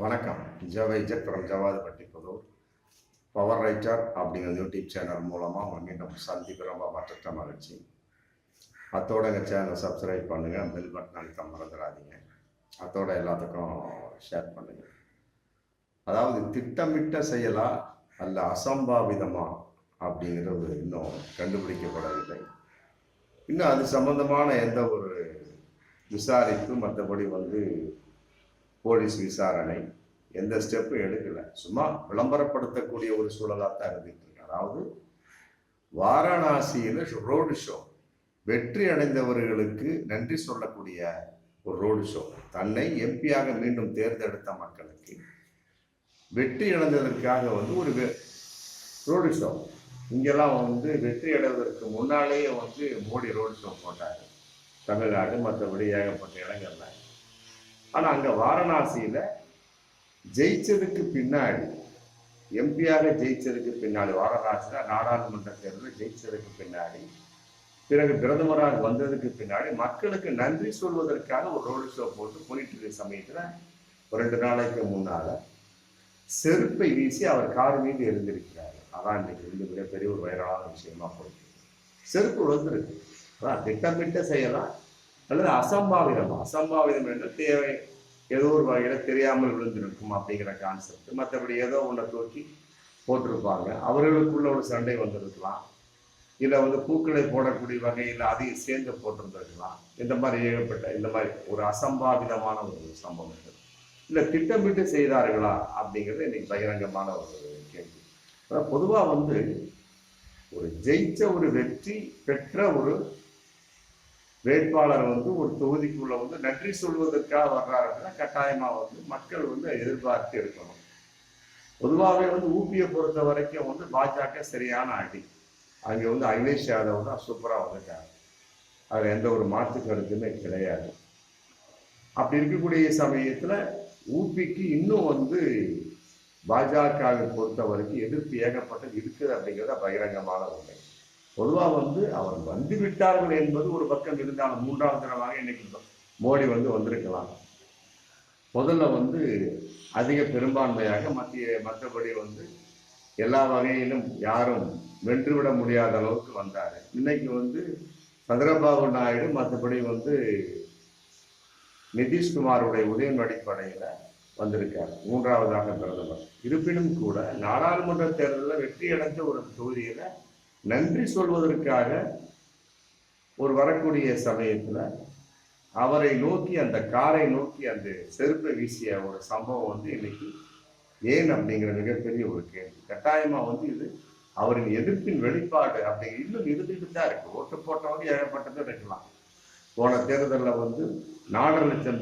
வணக்கம். ஜவைஜெட் from Javadhu பட்டிப்புதூர். Power writer அப்படிங்கிற YouTube channel மூலமாக உங்களை மீண்டும் சந்திப்பு ரொம்ப மற்ற மகிழ்ச்சி. அத்தோட எங்கள் சேனலை சப்ஸ்கிரைப் பண்ணுங்கள், பெல் பட்டன் அழுத்த மறந்துடாதீங்க. அத்தோட எல்லாத்துக்கும் ஷேர் பண்ணுங்கள். அதாவது திட்டமிட்ட செயலா அல்ல அசம்பாவிதமா அப்படிங்கிறது இன்னும் கண்டுபிடிக்கப்படவில்லை. இன்னும் அது சம்பந்தமான எந்த ஒரு விசாரிப்பு மற்றபடி போலீஸ் விசாரணை எந்த ஸ்டெப்பும் எடுக்கல. சும்மா விளம்பரப்படுத்தக்கூடிய ஒரு சூழலாக தான் இருந்துட்டு இருக்கு. அதாவது வாரணாசியில் ரோடு ஷோ, வெற்றி அடைந்தவர்களுக்கு நன்றி சொல்லக்கூடிய ஒரு ரோடு ஷோ. தன்னை எம்பியாக மீண்டும் தேர்ந்தெடுத்த மக்களுக்கு வெற்றி அடைந்ததற்காக ஒரு ரோடு ஷோ. இங்கெல்லாம் வெற்றி அடைவதற்கு முன்னாலேயே மோடி ரோடு ஷோ போட்டாங்க தமிழ்நாடு, மற்றபடி ஏகப்பட்ட இடங்கள்ல. ஆனால் அங்கே வாரணாசியில் ஜெயிச்சதுக்கு பின்னாடி, எம்பியாக ஜெயிச்சதுக்கு பின்னாடி, வாரணாசியில் நாடாளுமன்ற தேர்தலில் ஜெயிச்சதுக்கு பின்னாடி, பிறகு பிரதமராக வந்ததுக்கு பின்னாடி மக்களுக்கு நன்றி சொல்வதற்காக ஒரு ரோடு ஷோ போட்டு போயிட்டு இருக்க சமயத்தில் 2 நாளைக்கு முன்னால் செருப்பை வீசி அவர் கார் மீது எழுந்திருக்கிறார். அதான் இன்னைக்கு மிகப்பெரிய ஒரு வைரலான விஷயமா போயிட்டு செருப்பு விழுந்துருக்கு. அதான் திட்டமிட்ட செய்யலாம் அல்லது அசம்பாவிதம் என்று தேவை ஏதோ ஒரு வகையில் தெரியாமல் விழுந்திருக்கும் அப்படிங்கிற கான்செப்ட். மற்றபடி ஏதோ ஒன்றை தூக்கி போட்டிருப்பாங்க, அவர்களுக்குள்ள ஒரு சண்டை வந்திருக்கலாம், இல்லை பூக்களை போடக்கூடிய வகையில் அதையும் சேர்ந்து போட்டிருந்திருக்கலாம். இந்த மாதிரி ஏகப்பட்ட இந்த மாதிரி ஒரு அசம்பாவிதமான ஒரு சம்பவம் இல்லை திட்டமிட்டு செய்தார்களா அப்படிங்கிறது இன்னைக்கு பகிரங்கமான ஒரு கேள்வி. பொதுவாக ஒரு ஜெயிச்ச ஒரு வெற்றி பெற்ற ஒரு வேட்பாளர் ஒரு தொகுதிக்குள்ள நன்றி சொல்வதற்காக வர்றாருன்னா கட்டாயமா மக்கள் எதிர்பார்த்து இருக்கணும். பொதுவாகவே ஊபியை பொறுத்த வரைக்கும் பாஜக சரியான அடி. அங்கே அகிலேஷ் யாதவ் தான் சூப்பரா வந்துட்டாங்க. அதுல எந்த ஒரு மாற்று கருத்துமே கிடையாது. அப்படி இருக்கக்கூடிய சமயத்துல ஊபிக்கு இன்னும் பாஜகவை பொறுத்த வரைக்கும் எதிர்ப்பு ஏகப்பட்டது இருக்குது அப்படிங்கிறத பகிரங்கமான உண்மை. பொதுவாக அவர் வந்துவிட்டார்கள் என்பது ஒரு பக்கம் இருந்தாலும் 3வது தடவை இன்னைக்கு மோடி வந்திருக்கலாம். முதல்ல அதிக பெரும்பான்மையாக மற்றபடி எல்லா வகையிலும் யாரும் வென்றுவிட முடியாத அளவுக்கு வந்தார். இன்னைக்கு சந்திரபாபு நாயுடு மற்றபடி நிதிஷ்குமாருடைய உதயம் அடிப்படையில் வந்திருக்கார் 3வதாக பிரதமர். இருப்பினும் கூட நாடாளுமன்ற தேர்தலில் வெற்றி அடைந்த ஒரு தொகுதியில நன்றி சொல்வதற்காக வரக்கூடிய சமயத்துல அவரை நோக்கி அந்த காரை நோக்கி அந்த செருப்பை வீசிய ஒரு சம்பவம் இன்னைக்கு ஏன் அப்படிங்கிற மிகப்பெரிய ஒரு கேள்வி. கட்டாயமா இது அவரின் எதிர்ப்பின் வெளிப்பாடு அப்படிங்கிற இன்னும் இருந்துட்டு தான் இருக்கு. ஓட்டு போட்டவங்க ஏகப்பட்டது இருக்கலாம். போன தேர்தலில் 4.5 லட்சம்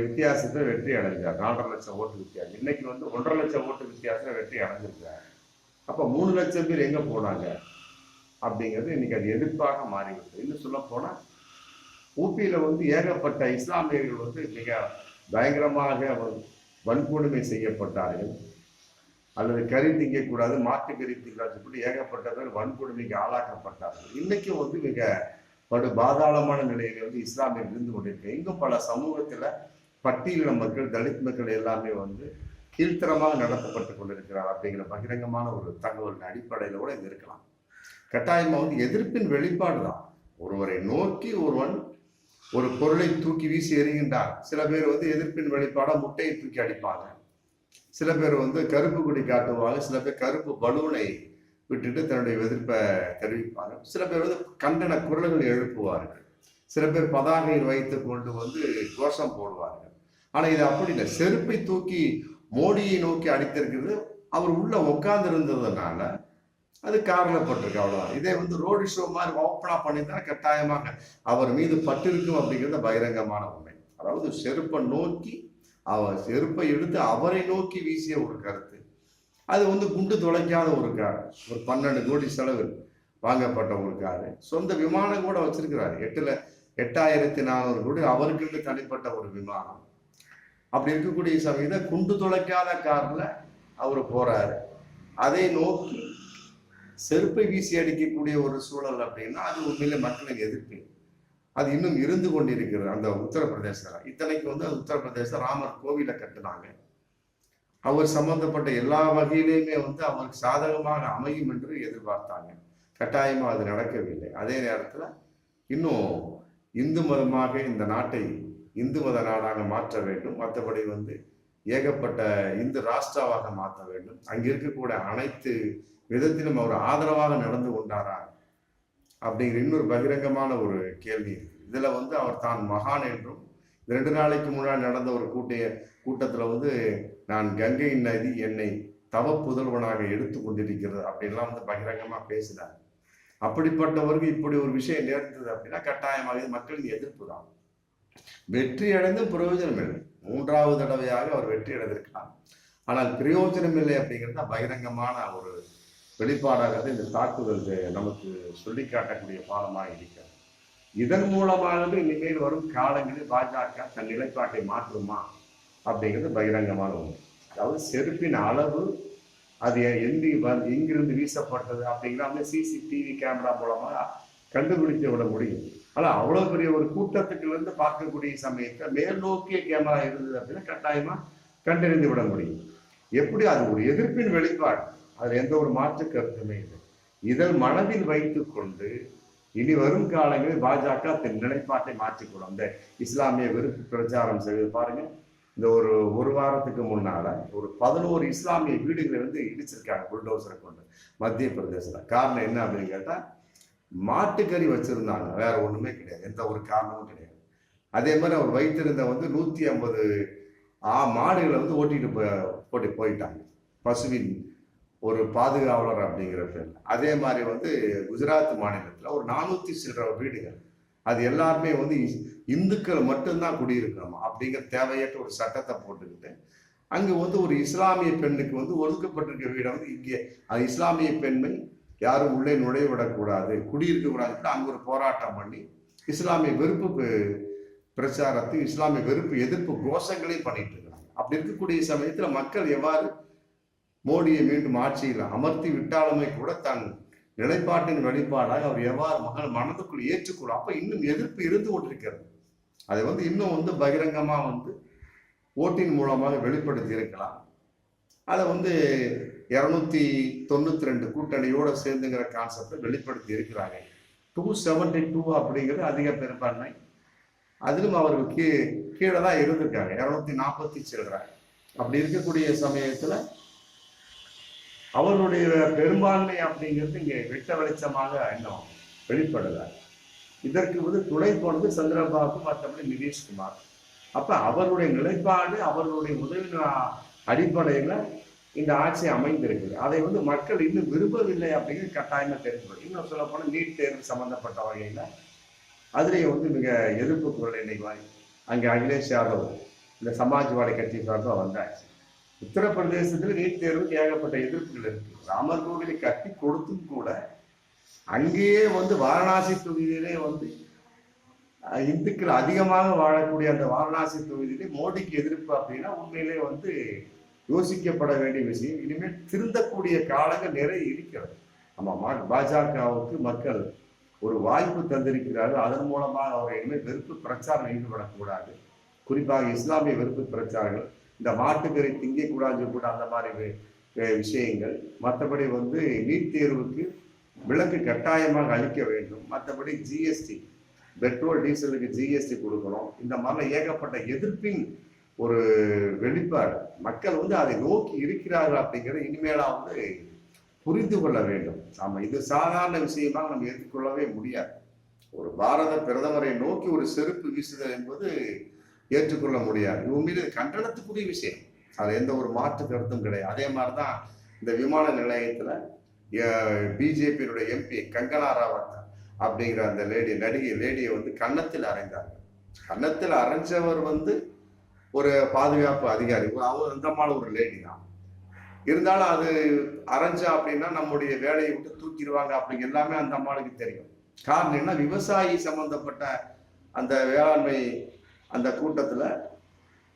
வித்தியாசத்துல வெற்றி அடைஞ்சார். 4.5 லட்சம் ஓட்டு வித்தியாசம். இன்னைக்கு 1.5 லட்சம் ஓட்டு வித்தியாசத்துல வெற்றி அடைஞ்சிருக்காரு. அப்ப 3 லட்சம் பேர் எங்க போனாங்க அப்படிங்கிறது இன்னைக்கு அது எதிர்ப்பாக மாறிவிட்டு. இன்னும் சொல்ல போனா ஊபியில ஏகப்பட்ட இஸ்லாமியர்கள் மிக பயங்கரமாக வன்கொடுமை செய்யப்பட்டார்கள், அல்லது கறி திங்கக்கூடாது, மாட்டு கறி திங்காது சொல்லி ஏகப்பட்ட பேர் வன்கொடுமைக்கு ஆளாக்கப்பட்டார்கள். இன்னைக்கு மிக படு பாதாளமான நிலையில இஸ்லாமியர் இருந்து கொண்டிருக்கு. இங்கும் பல சமூகத்துல பட்டியலின மக்கள், தலித் மக்கள் எல்லாமே கீழ்த்தரமாக நடத்தப்பட்டு கொண்டிருக்கிறார் அப்படிங்கிற பகிரங்கமான ஒரு தகவல் அடிப்படையில கூட இது இருக்கலாம். கட்டாயமா எதிர்ப்பின் வெளிப்பாடு தான். ஒருவரை நோக்கி ஒருவன் ஒரு பொருளை தூக்கி வீசி எறிகின்றார். சில பேர் எதிர்ப்பின் வெளிப்பாடா முட்டையை தூக்கி அடிப்பாங்க, சில பேர் கருப்பு கொடி காட்டுவாங்க, சில பேர் கருப்பு பலூனை விட்டுட்டு தன்னுடைய எதிர்ப்பை தெரிவிப்பாங்க, சில பேர் கண்டன குரல்கள் எழுப்புவார்கள், சில பேர் பதாகையில் வைத்து கொண்டு கோஷம் போடுவார்கள். ஆனா இது அப்படி இல்லை. செருப்பை தூக்கி மோடியை நோக்கி அடித்திருக்கிறது அவர் உள்ள உட்கார்ந்து இருந்ததுனால அது காரணப்பட்டிருக்கு, அவ்வளவுதான். இதே ரோடு ஷோ மாதிரி ஓப்பனா பண்ணியிருந்தா கட்டாயமாக அவர் மீது பட்டிருக்கும் அப்படிங்கிறது பகிரங்கமான உண்மை. அதாவது செருப்பை நோக்கி அவர் செருப்பை எடுத்து அவரை நோக்கி வீசிய ஒரு கருத்து. அது குண்டு துளைக்காத ஒரு கார், ஒரு 12 கோடி செலவு வாங்கப்பட்ட ஒரு காரு, சொந்த விமானம் கூட வச்சிருக்கிறாரு. 8,400 கோடி அவருக்கு தனிப்பட்ட ஒரு விமானம். அப்படி இருக்கக்கூடிய சமயத்துல குண்டு துளைக்காத கார்ல அவர் போறாரு. அதை நோக்கி செருப்பை வீசி அடிக்கக்கூடிய ஒரு சூழல் அப்படின்னா அது உண்மையில மக்களுக்கு எதிர்ப்பு. அது இன்னும் இருந்து கொண்டிருக்கிறது அந்த உத்தரப்பிரதேசத்தில். இத்தனைக்கு வந்து அது உத்தரப்பிரதேச ராமர் கோவிலை கட்டுனாங்க. அவர் சம்பந்தப்பட்ட எல்லா வகையிலையுமே வந்து அவருக்கு சாதகமாக அமையும் என்று எதிர்பார்த்தாங்க. கட்டாயமா அது நடக்கவில்லை. அதே நேரத்தில் இன்னும் இந்து மதமாக இந்த நாட்டை இந்து மத நாடாக மாற்ற வேண்டும். மற்றபடி வந்து ஏகப்பட்ட இந்து ராஷ்டிராவாக மாற்ற வேண்டும். அங்கே இருக்கக்கூடிய அனைத்து விதத்திலும் அவர் ஆதரவாக நடந்து கொண்டாரா அப்படிங்கிற இன்னொரு பகிரங்கமான ஒரு கேள்வி இருக்கு. இதுல வந்து அவர் தான் மகான் என்றும் 2 நாளைக்கு முன்னாடி நடந்த ஒரு கூட்டத்துல வந்து நான் கங்கை நதி என்னை தவ புதல்வனாக எடுத்து கொண்டிருக்கிறது அப்படின்லாம் வந்து பகிரங்கமா பேசினார். அப்படிப்பட்டவருக்கு இப்படி ஒரு விஷயம் நேர்ந்தது அப்படின்னா கட்டாயமாக மக்களின் எதிர்ப்பு தான். வெற்றி அடைந்தும் பிரயோஜனம் இல்லை. 3வது தடவையாக அவர் வெற்றி அடைந்திருக்கலாம். ஆனால் பிரயோஜனம் இல்லை அப்படிங்கிறது பகிரங்கமான ஒரு வெளிப்பாடாக இந்த தாக்குதல் நமக்கு சொல்லி காட்டக்கூடிய பாடமாக இருக்கிறது. இதன் மூலமாக இனிமேல் வரும் காலங்களில் பாஜக தன் நிலைப்பாட்டை மாற்றுமா அப்படிங்கிறது பகிரங்கமான ஒன்று. அதாவது செருப்பின் அளவு அது எங்கிருந்து வீசப்பட்டது அப்படிங்கிற சிசிடிவி கேமரா மூலமாக கண்டுபிடித்து விட முடியும். ஆனால் அவ்வளோ பெரிய ஒரு கூட்டத்துக்குலேருந்து பார்க்கக்கூடிய சமயத்தை மேல் நோக்கிய கேமரா இருந்தது அப்படின்னா கட்டாயமாக கண்டறிந்து விட முடியும். எப்படி அது ஒரு எதிர்ப்பின் வெளிப்பாடு, அது எந்த ஒரு மாற்று கருத்துமே இல்லை. இதை மனதில் வைத்து கொண்டு இனி வரும் காலங்களில் பாஜக தன் நிலைப்பாட்டை மாற்றிக்கொள்ளும். இந்த இஸ்லாமிய வெறுப்பு பிரச்சாரம் செய்து பாருங்க. இந்த ஒரு வாரத்துக்கு முன்னால ஒரு 11 இஸ்லாமிய வீடுகளை வந்து இடிச்சிருக்காங்க புல்டோசரை கொண்டு மத்திய பிரதேசத்துல. காரணம் என்ன அப்படின்னு கேட்டா மாட்டுக்கறி வச்சிருந்தாங்க, வேற ஒண்ணுமே கிடையாது, எந்த ஒரு காரணமும் கிடையாது. அதே மாதிரி அவர் வைத்திருந்த வந்து 150 மாடுகளை வந்து ஓட்டிட்டு போயிட்டாங்க, பசுவின் ஒரு பாதுகாவலர் அப்படிங்கிற பேர்ல. அதே மாதிரி வந்து குஜராத் மாநிலத்துல ஒரு 400 சில்லற வீடுகள், அது எல்லாருமே வந்து இந்துக்கள் மட்டும்தான் குடியிருக்கணும் அப்படிங்கிற தேவையற்ற ஒரு சட்டத்தை போட்டுக்கிட்டு அங்க வந்து ஒரு இஸ்லாமிய பெண்ணுக்கு வந்து ஒதுக்கப்பட்டிருக்க வீடை வந்து இங்கே அது இஸ்லாமிய பெண்மை யாரும் உள்ளே நுழைவிடக்கூடாது, குடியிருக்க கூடாது, அங்க ஒரு போராட்டம் பண்ணி இஸ்லாமிய வெறுப்பு பிரச்சாரத்தை, இஸ்லாமிய வெறுப்பு எதிர்ப்பு கோஷங்களையும் பண்ணிட்டு இருக்கிறாங்க. அப்படி இருக்கக்கூடிய சமயத்துல மக்கள் எவ்வாறு மோடியை மீண்டும் ஆட்சியில் அமர்த்தி விட்டாலுமே கூட தன் நிலைப்பாட்டின் வெளிப்பாடாக அவர் எவ்வாறு மனதுக்குள் ஏற்றுக்கொள்ளும். அப்ப இன்னும் எதிர்ப்பு இருந்து கொண்டிருக்கிறது. அதை வந்து இன்னும் வந்து பகிரங்கமா வந்து ஓட்டின் மூலமாக வெளிப்படுத்தி இருக்கலாம். அதை வந்து 292 கூட்டணியோட சேர்ந்துங்கிற கான்செப்டை வெளிப்படுத்தி இருக்கிறாங்க. 272 அப்படிங்கிறது அதிக பெரும்பான்மை. அதிலும் அவருக்கு கீழே தான் இருந்திருக்காங்க, 240 சில்லற. அப்படி இருக்கக்கூடிய சமயத்துல அவர்களுடைய பெரும்பான்மை அப்படிங்கிறது இங்கே வெட்ட வெளிச்சமாக இன்னும் வெளிப்படல. இதற்கு வந்து துணை போனது சந்திரபாபு, மற்றபடி நிதிஷ்குமார். அப்ப அவருடைய நிலைப்பாடு, அவர்களுடைய உதவியின் அடிப்படையில இந்த ஆட்சி அமைந்திருக்குது. அதை வந்து மக்கள் இன்னும் விரும்பவில்லை அப்படிங்கிறது கட்டாயமா தெரிஞ்சுக்கணும். இன்னும் சொல்ல போனா நீட் தேர்வு சம்பந்தப்பட்ட வகையில அதுலேயே வந்து மிக எதிர்ப்பு குரல் இன்னைக்கு அங்கே அகிலேஷ் யாதவ் இந்த சமாஜ்வாடி கட்சி சார்பாக வந்தாச்சு. உத்தரப்பிரதேசத்தில் நீட் தேர்வுக்கு ஏகப்பட்ட எதிர்ப்புகள் இருக்கு. ராமர் கோவிலை கட்டி கொடுத்தும் கூட அங்கேயே வந்து வாரணாசி தொகுதியிலே வந்து இந்துக்கள் அதிகமாக வாழக்கூடிய அந்த வாரணாசி தொகுதியிலே மோடிக்கு எதிர்ப்பு அப்படின்னா உண்மையிலே வந்து யோசிக்கப்பட வேண்டிய விஷயம். இனிமேல் திருந்தக்கூடிய காலங்கள் நிறைய இருக்கிறது. ஆமா, பாஜகவுக்கு மக்கள் ஒரு வாய்ப்பு தந்திருக்கிறார்கள். அதன் மூலமாக அவரை இனிமேல் வெறுப்பு பிரச்சாரம் ஈடுபடக்கூடாது. குறிப்பாக இஸ்லாமிய வெறுப்பு பிரச்சாரங்கள், இந்த மாட்டுக்கறி திங்கக்கூடாது கூட அந்த மாதிரி விஷயங்கள். மற்றபடி வந்து நீட் தேர்வுக்கு விலக்கு கட்டாயமாக அளிக்க வேண்டும். மற்றபடி ஜிஎஸ்டி, பெட்ரோல் டீசலுக்கு ஜிஎஸ்டி கொடுக்கணும். இந்த மாதிரிலாம் ஏகப்பட்ட எதிர்ப்பின் ஒரு வெளிப்பாடு. மக்கள் வந்து அதை நோக்கி இருக்கிறார்கள் அப்படிங்கிறத இனிமேலாவது புரிந்து கொள்ள வேண்டும். ஆமா, இது சாதாரண விஷயமாக நம்ம ஏற்றுக்கொள்ளவே முடியாது. ஒரு பாரத பிரதமரை நோக்கி ஒரு செருப்பு வீசுதல் என்பது ஏற்றுக்கொள்ள முடியாது. உண்மையிலே கண்டனத்துக்குரிய விஷயம், அது எந்த ஒரு மாற்று கருத்தும் கிடையாது. அதே மாதிரிதான் இந்த விமான நிலையத்துல பிஜேபியினுடைய எம்பி கங்கனா ராவத் அப்படிங்கிற அந்த லேடியை வந்து கன்னத்தில் அறைந்தார். கன்னத்தில் அரைஞ்சவர் வந்து ஒரு பாதுகாப்பு அதிகாரி, அவர் அந்த மாதிரி ஒரு லேடி தான். இருந்தாலும் அது அரைஞ்சா அப்படின்னா நம்முடைய வேலையை விட்டு தூக்கிடுவாங்க அப்படிங்க எல்லாமே அந்த அம்மாளுக்கு தெரியும். காரணம் என்ன, விவசாயி சம்பந்தப்பட்ட அந்த வேளாண்மை அந்த கூட்டத்துல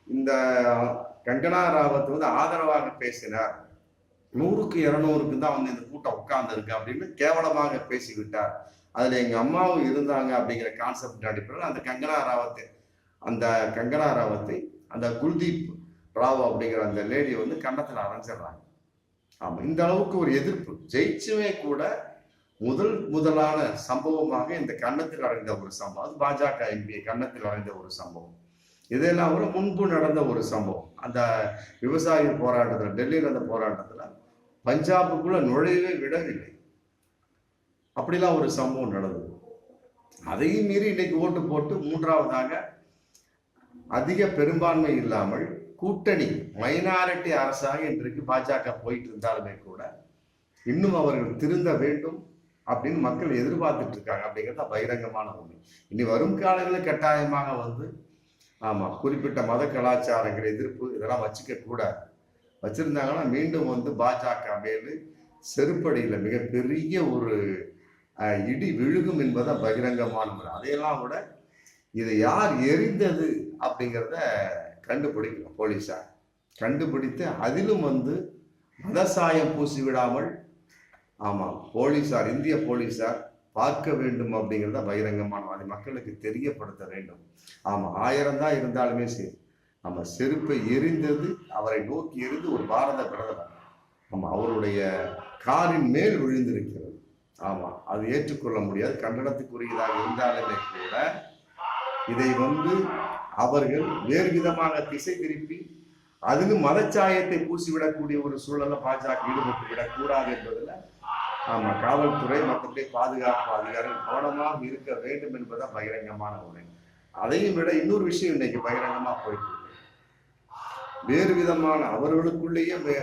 இந்த கங்கனா ராவத் வந்து ஆதரவாக பேசினார். 100க்கு 200க்கு தான் வந்து இந்த கூட்டம் உட்கார்ந்து இருக்கு அப்படின்னு கேவலமாக பேசிவிட்டார் அதில் எங்கள் அம்மாவும் இருந்தாங்க அப்படிங்கிற கான்செப்ட் அடிப்படையில் அந்த கங்கனா ராவத்தை அந்த குல்தீப் ராவ் அப்படிங்கிற அந்த லேடி வந்து கன்னத்தில் அரைஞ்சிடுறாங்க. ஆமாம், இந்த அளவுக்கு ஒரு எதிர்ப்பு ஜெயிச்சுமே கூட முதலான சம்பவமாக இந்த கன்னத்தில் அடைந்த ஒரு சம்பவம், அது பாஜக எம்பி கன்னத்தில் அடைந்த ஒரு சம்பவம். இதெல்லாம் கூட முன்பு நடந்த ஒரு சம்பவம். அந்த விவசாய போராட்டத்தில், டெல்லியில் அந்த போராட்டத்தில் பஞ்சாபுக்குள்ள நுழையவே விடவில்லை. அப்படிலாம் ஒரு சம்பவம் நடந்தது. அதையும் மீறி இன்னைக்கு ஓட்டு போட்டு மூன்றாவதாக அதிக பெரும்பான்மை இல்லாமல் கூட்டணி மைனாரிட்டி அரசாக இன்றைக்கு பாஜக போயிட்டு இருந்தாலுமே கூட இன்னும் அவர்கள் திருந்த வேண்டும் அப்படின்னு மக்கள் எதிர்பார்த்துட்டு இருக்காங்க. அப்படிங்கிறத பகிரங்கமான உண்மை. இனி வரும் காலங்களில் கட்டாயமாக வந்து குறிப்பிட்ட மத கலாச்சாரங்கள் எதிர்ப்பு இதெல்லாம் வச்சுக்க கூடாது. வச்சிருந்தாங்கன்னா மீண்டும் வந்து பாஜக மேலு செருப்படியில் மிகப்பெரிய ஒரு இடி விழுகும் என்பதை பகிரங்கமான முறை. அதையெல்லாம் விட இதை யார் எரிந்தது அப்படிங்கிறத கண்டுபிடிக்கணும். போலீஸார் கண்டுபிடித்து அதிலும் வந்து மதசாயம் பூசி விடாமல் போலீஸார், இந்திய போலீஸார் பார்க்க வேண்டும் அப்படிங்கிறத பகிரங்கமான அதை மக்களுக்கு தெரியப்படுத்த வேண்டும். 1000 தான் இருந்தாலுமே சரி, செருப்பை எரிந்தது அவரை நோக்கி எரிந்து ஒரு பாரத பிரதமர் அவருடைய காரின் மேல் விழுந்திருக்கிறது. அது ஏற்றுக்கொள்ள முடியாது, கண்டனத்துக்குரியதாக இருந்தாலுமே கூட இதை வந்து அவர்கள் வேறு விதமாக திசை திருப்பி அதிலும் மதச்சாயத்தை பூசிவிடக்கூடிய ஒரு சூழலை பாஜக ஈடுபட்டு விடக்கூடாது என்பதில் காவல்துறை மற்றபடி பாதுகாப்பு அதிகாரிகள் கவனமாக இருக்க வேண்டும் என்பதுதான் பகிரங்கமான உண்மை. அதையும் விட இன்னொரு விஷயம் இன்னைக்கு பகிரங்கமா போயிட்டு வேறு விதமான அவர்களுக்குள்ளேயே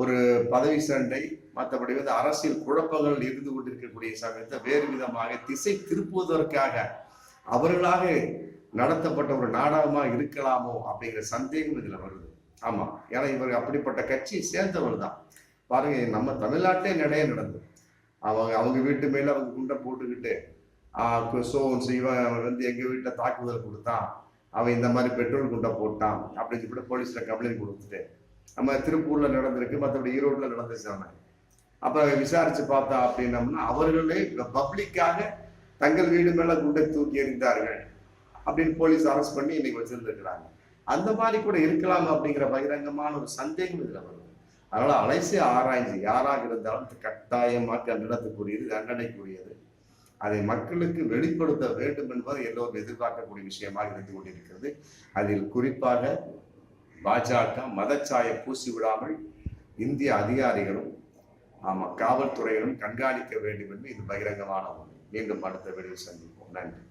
ஒரு பதவி சண்டை, மற்றபடி வந்து அரசியல் குழப்பங்கள் இருந்து கொண்டிருக்கக்கூடிய சமயத்தை வேறு விதமாக திசை திருப்புவதற்காக அவர்களாக நடத்தப்பட்ட ஒரு நாடகமாக இருக்கலாமோ அப்படிங்கிற சந்தேகம் இதுல வருது. ஏன்னா இவர்கள் அப்படிப்பட்ட கட்சியை சேர்ந்தவர் தான். பாருங்க, நம்ம தமிழ்நாட்டிலே நிறைய நடந்தது. அவங்க வீட்டு மேல அவங்க குண்டை போட்டுக்கிட்டு இவன் வந்து எங்க வீட்டுல தாக்குதல் கொடுத்தான், அவன் இந்த மாதிரி பெட்ரோல் குண்டை போட்டான் அப்படின்னு சொல்லிட்டு போலீஸ்ல கம்ப்ளைண்ட் கொடுத்துட்டு நம்ம திருப்பூர்ல நடந்திருக்கு, மற்றபடி ஈரோட்ல நடந்துச்சு. அப்புறம் விசாரிச்சு பார்த்தா அப்படின்னம்னா அவர்களே பப்ளிக்காக தங்கள் வீடு மேல குண்டை தூக்கி எறிந்தார்கள் அப்படின்னு போலீஸ் அரெஸ்ட் பண்ணி இன்னைக்கு வச்சிருந்துருக்கிறாங்க. அந்த மாதிரி கூட இருக்கலாம் அப்படிங்கிற பகிரங்கமான ஒரு சந்தேகம் இதுல வருது. அதனால அலைசி ஆராய்ச்சி யாராக இருந்தாலும் கட்டாயமாக கண்டனத்துக்குரியது, தண்டனைக்குரியது. அதை மக்களுக்கு வெளிப்படுத்த வேண்டும் என்பது எல்லோரும் எதிர்பார்க்கக்கூடிய விஷயமாக இருந்து கொண்டிருக்கிறது. அதில் குறிப்பாக பாஜக மதச்சாய பூசி விடாமல் இந்திய அதிகாரிகளும் காவல்துறையிலும் கண்காணிக்க வேண்டும் என்று இது பகிரங்கமான ஒன்று. மீண்டும் அடுத்த வீடியோ சந்திப்போம். நன்றி.